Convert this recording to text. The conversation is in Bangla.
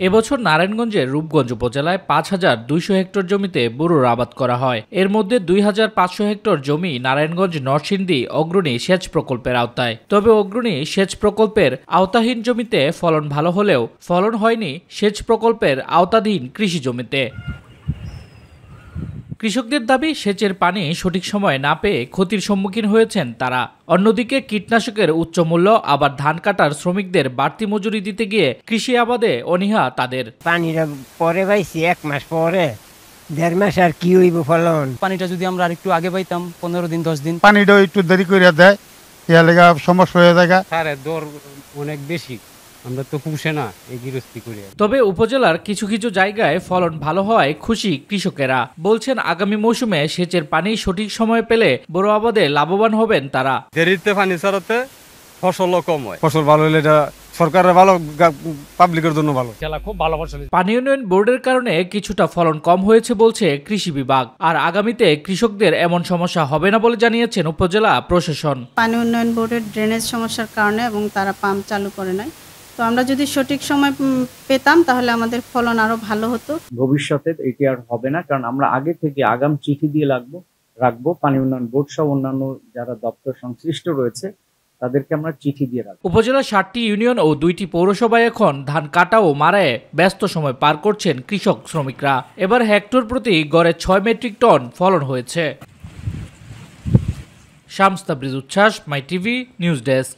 এবছর নারায়ণগঞ্জের রূপগঞ্জ উপজেলায় ৫,২০০ হেক্টর জমিতে বোরোর আবাদ করা হয়। এর মধ্যে ২,৫০০ হেক্টর জমি নারায়ণগঞ্জ নরসিংদী অগ্রণী সেচ প্রকল্পের আওতায়। তবে অগ্রণী সেচ প্রকল্পের আওতাহীন জমিতে ফলন ভালো হলেও ফলন হয়নি সেচ প্রকল্পের আওতাধীন কৃষি জমিতে। কৃষকদের দাবি, সেচের পানি সঠিক সময়ে না পেয়ে ক্ষতির সম্মুখীন হয়েছেন তারা। অন্যদিকে কীটনাশকের উচ্চ মূল্য, আবার ধান কাটার শ্রমিকদের বাড়তি মজুরি দিতে গিয়ে কৃষি আবাদে অনীহা তাদের। পানিটা পরে পাইছি 1 মাস পরে, 1.5 মাস আর কি হইব ফলন। পানিটা যদি আমরা আরেকটু আগে পাইতাম, 15 দিন 10 দিন, পানিটাও একটু দেরি করে দেয়, এর লেগে সমস্যা হয়ে যায়। সারের দর অনেক বেশি, আমরা তো পুষে না এই গৃহস্থী করে। তবে উপজেলার কিছু কিছু জায়গায় ফলন ভালো হওয়ায় খুশি কৃষকেরা। বলছেন আগামী মৌসুমে সেচের পানি সঠিক সময় পেলে বোরো আবাদে লাভবান হবেন তারা। দেরিতে পানি ছাড়াতে ফসলও কম হয়। ফসল ভালো হলে এটা সরকারের ভালো, পাবলিকের জন্য ভালো। খুব ভালো ফসল। পানি উন্নয়ন বোর্ডের কারণে কিছুটা ফলন কম হয়েছে বলছে কৃষি বিভাগ। আর আগামীতে কৃষকদের এমন সমস্যা হবে না বলে জানিয়েছেন উপজেলা প্রশাসন। পানি উন্নয়ন বোর্ডের ড্রেনেজ সমস্যার কারণে এবং তারা পাম্প চালু করে নাই, তো আমরা যদি সঠিক সময় পেতাম তাহলে আমাদের ফলন আরো ভালো হতো। ভবিষ্যতে এটি আর হবে না, কারণ আমরা আগে থেকে আগাম চিঠি দিয়ে রাখবো। পানি উন্নয়ন বোর্ড সহ অন্যান্য যারা দপ্তর সংশ্লিষ্ট রয়েছে তাদেরকে আমরা চিঠি দিয়ে রাখবো। উপজেলার 7টি ইউনিয়ন ও 2টি পৌরসভায় এখন ধান কাটা ও মারায় ব্যস্ত সময় পার করছেন কৃষক শ্রমিকরা। এবার হেক্টর প্রতি গড়ে 6 মেট্রিক টন ফলন হয়েছে। শামস তাবরিজ উচ্ছ্বাস, মাই টিভি নিউজ ডেস্ক।